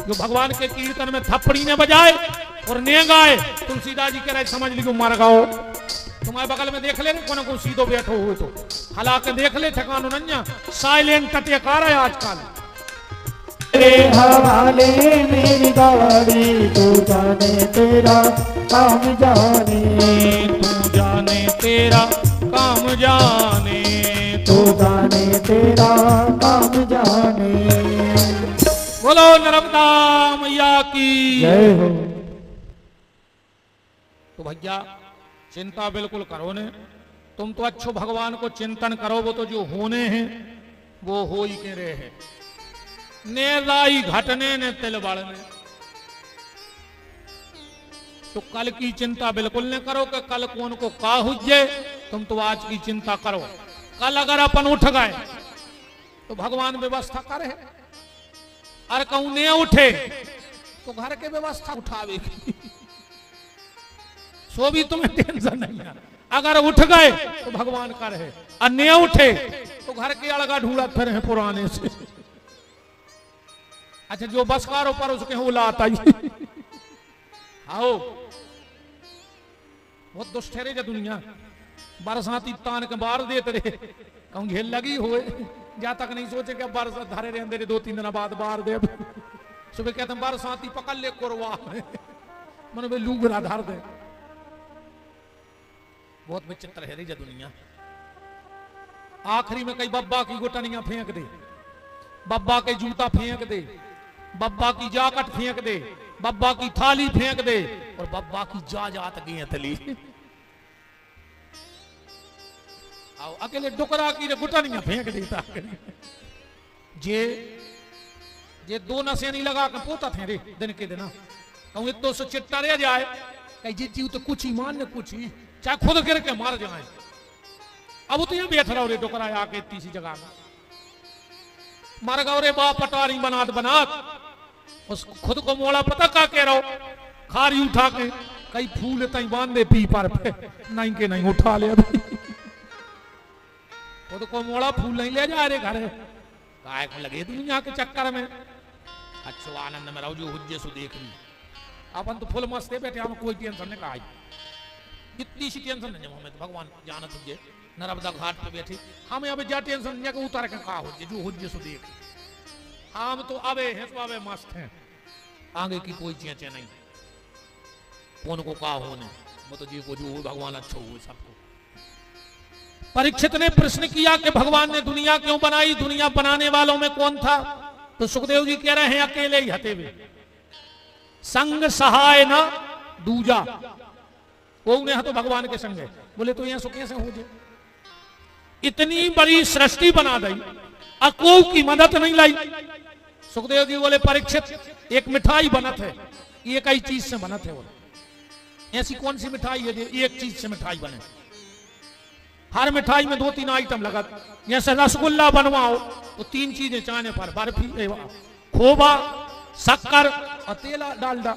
जो भगवान के कीर्तन में थप्पड़ी ने बजाए और ने गाए, तुलसीदास जी कह रहे समझ लियो मर गाओ। तुम्हारे बगल में देख ले कौन को सीधो बैठो हुए तो हालांकि देख ले ठिकानो नन्या साइलेंट टटेकार है आजकल। तेरे हवाले मेरी गाड़ी तू जाने तेरा काम जाने, तू जाने तेरा काम जाने, तू जाने तेरा काम जाने। बोलो नर्मदा मैया की जय हो। तो भैया चिंता बिल्कुल करो ने, तुम तो अच्छो भगवान को चिंतन करो, वो तो जो होने हैं वो हो ही के रहे हैं। ने लाई घटने ने तिल बढ़ने, तो कल की चिंता बिल्कुल न करो कि कल कौन को का हुज्जे, तुम तो आज की चिंता करो। कल अगर अपन उठ गए तो भगवान व्यवस्था करे, और कहूं ने उठे तो घर के व्यवस्था उठावे सो भी तुम्हें टेंशन नहीं है। अगर उठ गए तो भगवान का रहे, और न उठे तो घर के अलगा ढूंढा फिर है पुराने से। अच्छा जो बसकारों पर उसके उलात आई आओ बहुत दुष्ट ठहरे जा दुनिया। बरसाती तान के बार देते रहे कहूं घेल लगी हुए जा तक नहीं सोचे कि बरसात धारे रहे अंदर 2-3 दिन बाद बार दे। सुबह कहते हैं बरसाती पकड़ ले कोरवा मन में लूगरा धार दे। बहुत विचित्र है रे दुनिया। आखिरी में कई बब्बा की गुटनियां फेंक दे, बब्बा के जूता फेंक दे, बब्बा की जाकट फेंक दे, बब्बा की थाली फेंक दे और बब्बा की जात गेंतली। आओ अकेले डुकरा की गुटनियां फेंक देता। जे 2 नशे नहीं लगा के पोता थे रे दिन के दिन कहूं तो से चिट्टा रह जाए कहीं जीती तो कुछ ही मान ने कुछ ही चाहे खुद गिर के मार जाए। अब तो यहाँ बैठ रहा रे डुकरा आके तीसरी जगह में मर गौ रे बाप पटारी बनात उस खुद को मोड़ा पता का कह रहा हो खारी उठा के कई फूल तई बांध दे पी पर पे नहीं के नहीं उठा ले अभी खुद को मोड़ा फूल नहीं ले जा रे घर काय को लगे दुनिया के चक्कर में। अच्छो आनंद में रहो जो हुज्जे सु देख ली अपन तो फुल मस्त है बैठे हम कोई टेंशन नहीं कहा इतनी सी टेंशन नहीं हमें तो भगवान जाना तुझे नर्मदा घाट पे बैठी हमें अब जा टेंशन नहीं उतार के कहा हुज्जे जो हुज्जे सु देख हम तो अबे हैं तो अबे मस्त हैं आगे की कोई चेचे नहीं कौन को कहा होने वो तो जी को जो भगवान अच्छा हुए सबको। परीक्षित ने प्रश्न किया कि भगवान ने दुनिया क्यों बनाई, दुनिया बनाने वालों में कौन था। तो सुखदेव जी कह रहे हैं अकेले ही हते हुए, संग सहाय न दूजा, वो उन्हें तो भगवान के संग है। बोले तो यहां सुखे से हो जाए, इतनी बड़ी सृष्टि बना दी, अको की मदद नहीं लाई। सुखदेव जी बोले परीक्षित एक मिठाई बनत है, एक ही चीज से बनत है। बोले ऐसी कौन सी मिठाई है एक चीज से मिठाई बने? हर मिठाई में 2-3 आइटम लगत। जैसे रसगुल्ला बनवाओ तो 3 चीजें चाहने पर, बर्फी, खोबा, शक्कर और तेला डालडा।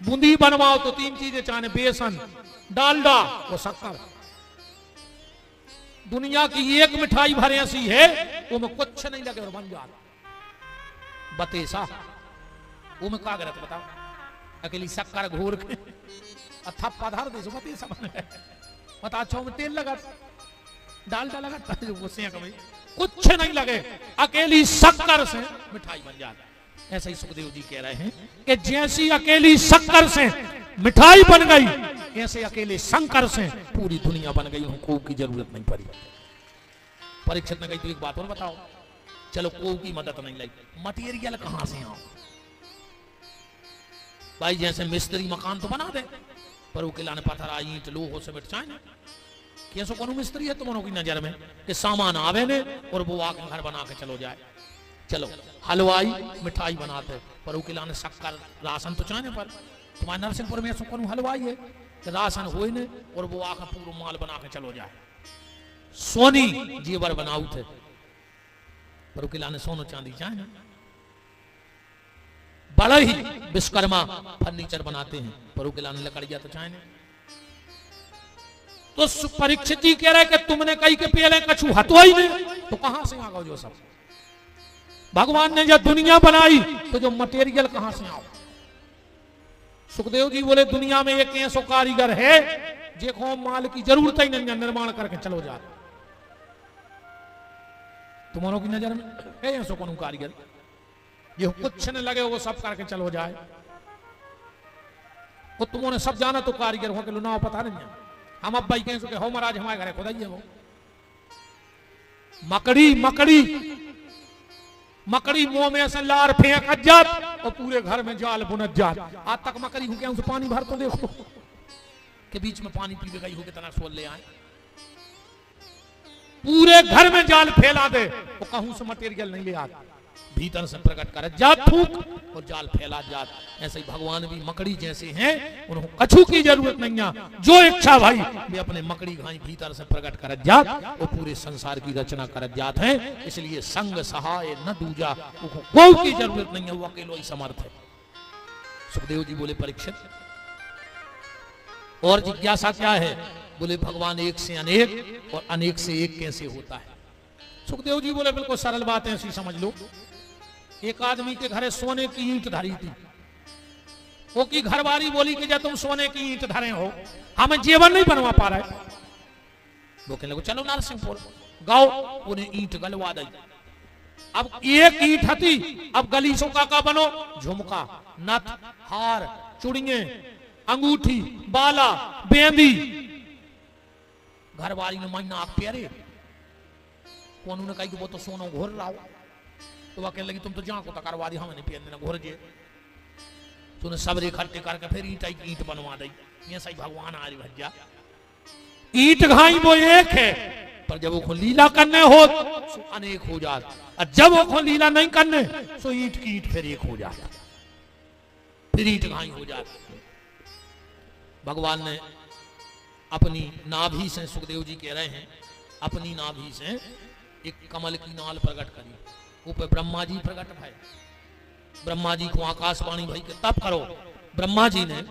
बूंदी बनवाओ तो 3 चीजें चाहने, बेसन, डालडा और शक्कर। दुनिया की एक मिठाई भर ऐसी है वो में कुछ नहीं लगे और बन जाता। बतेसा वो में का गलत बताओ, अकेली शक्कर घोर के थप्पा धर दे बतेसा बन गए। बता अच्छा में तेल लगा, डालडा लगा, कुछ नहीं लगे, अकेली शक्कर से मिठाई बन जाती। ऐसा ही सुखदेव जी कह रहे हैं कि जैसी अकेली शक्कर से मिठाई बन गई, ऐसे अकेले शंकर से पूरी दुनिया बन गई, को की जरूरत नहीं पड़ी। परीक्षित ने कही तो एक बात और बताओ, चलो को की मदद नहीं लगी, मटेरियल कहां से आओ भाई? जैसे मिस्त्री मकान तो बना दे, पर वो किला ने पत्थर ईंट लोहो से मिट ना। कैसो कौन मिस्त्री है तुम्हारों की नजर में कि सामान आवे ने और वो आके घर बना के चलो जाए? चलो हलवाई मिठाई बनाते, पर वो किला ने शक्कर राशन तो चाहने पर। तुम्हारे नरसिंहपुर में ऐसा कौन हलवाई है कि राशन हो ने और वो आकर पूरा माल बना के चलो जाए? सोनी जेवर बनाऊ थे, पर वो किला ने सोनो चांदी चाहे ना। बड़ा ही विश्वकर्मा फर्नीचर बनाते हैं, पर वो किला ने लकड़िया तो चाहे नहीं। तो परीक्षित जी कह रहे कि तुमने कही के पहले कछु हतो ही नहीं, तो कहां से आ गए जो सब? भगवान ने जब दुनिया बनाई तो जो मटेरियल कहां से आओ? सुखदेव जी बोले दुनिया में एक ऐसा कारीगर है देखो माल की जरूरत ही नहीं, निर्माण करके चलो जा। तुम्हारों की नजर में है ऐसा कौन कारीगर ये कुछ न लगे वो सब करके चलो जाए? वो तुमने सब जाना तो कारीगर हो के लुनाओ पता नहीं है। हम अब भाई कहें हो महाराज हमारे घरे खुदाई है वो मकड़ी मकड़ी मकड़ी मुंह में से लार फेंक जात और पूरे घर में जाल बुनत जात। आज तक मकड़ी हूं क्या उसे पानी भर तो देखो के बीच में पानी पी गई हो कितना सोल ले आए, पूरे घर में जाल फैला दे वो कहूं से मटेरियल नहीं ले आता, भीतर से प्रकट कर जात फूक और जाल फैला जात। ऐसे ही भगवान भी मकड़ी जैसे हैं, उन्हें कछु की जरूरत नहीं है, जो इच्छा भाई वे अपने मकड़ी घाई भीतर से प्रकट कर जात वो पूरे संसार की रचना कर जात हैं। इसलिए संग सहाय न दूजा, कोई की जरूरत नहीं है, वो अकेलो ही समर्थ है। सुखदेव जी बोले परीक्षित और जिज्ञासा क्या है? बोले भगवान एक से अनेक और अनेक से एक कैसे होता है? सुखदेव जी बोले बिल्कुल सरल बात है, ऐसी समझ लो। एक आदमी के घरे सोने की ईंट धरी थी, वो की घरवाली बोली कि जब तुम सोने की ईंट धरे हो हमें जेवर नहीं बनवा पा रहे, वो कहने लगे चलो नरसिंहपुर गाओ, उन्हें ईंट गलवा दी। अब एक ईंट हती, अब गलीसों का बनो, झुमका, नथ, हार, चूड़ियां, अंगूठी, बाला, बेंदी। घरवाली ने महीना आप प्यारे कौन ने कही कि वो तो सोनो घोर रहा हो, तो वह कहने लगी तुम तो जहां को करवा दी, हमें नहीं पहन देना घोर जे। तूने सब इकट्ठे करके फिर ईंट बनवा दी। ये सही भगवान आ रही भज्जा ईंट घाई वो एक है, पर जब वो लीला करने हो तो अनेक हो जाता, और जब वो लीला नहीं करने तो ईंट की ईंट फिर एक हो जाता, फिर ईंट घाई हो जाता। भगवान ने अपनी नाभि से, सुखदेव जी कह रहे हैं, अपनी नाभि से एक कमल की नाल प्रकट करी, ऊपर ब्रह्मा जी प्रकट भय। ब्रह्मा जी को आकाशवाणी भाई के तप करो। ब्रह्मा जी ने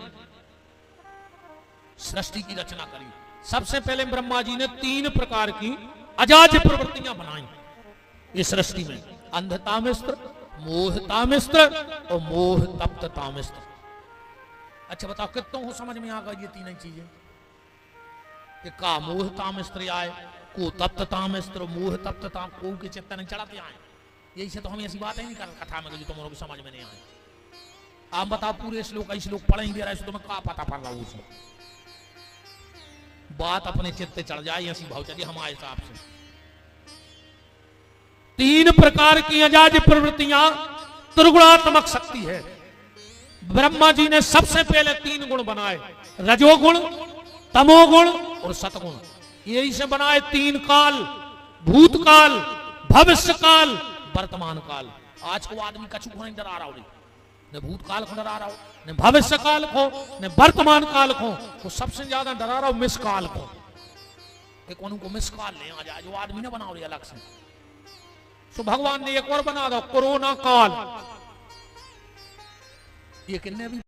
सृष्टि की रचना करी। सबसे पहले ब्रह्मा जी ने 3 प्रकार की अजाज प्रवृत्तियां बनाई इस सृष्टि में, अंधतामिस्त्र, मोहतामिस्त्र और मोह तप्ततामिस्त्र। अच्छा बताओ कितनों को समझ में आ गई ये 3 चीजें कि का मोहतामिस्त्र आए, को तप्ततामिस्त्र, मोह तप्तता, को के चित्त नहीं चढ़ाते आए। यही से तो हम ऐसी बातें नहीं कर कथा में जो तुम लोगों को समझ में नहीं आए। आप बताओ पूरे श्लोक पढ़ ही दे रहा है, तुम्हें क्या पता पड़ रहा है? बात अपने चित्त चढ़ जाए ऐसी भाव चलिए हमारे हिसाब से। तीन प्रकार की अजाज प्रवृत्तियां त्रिगुणात्मक शक्ति है। ब्रह्मा जी ने सबसे पहले तीन गुण बनाए, रजोगुण, तमोगुण और सतगुण। यही से बनाए तीन काल, भूतकाल, भविष्य काल, वर्तमान काल। आज को आदमी कछु को नहीं डरा रहा हो, न भूतकाल को डरा रहा हो, न भविष्य काल को, न वर्तमान काल को। तो सबसे ज्यादा डरा रहा हो मिस काल को, को मिस काल ले आ जाए, जो आदमी ने बनाओ अलग से। तो भगवान ने एक और बना दो, कोरोना काल। ये किन्ने भी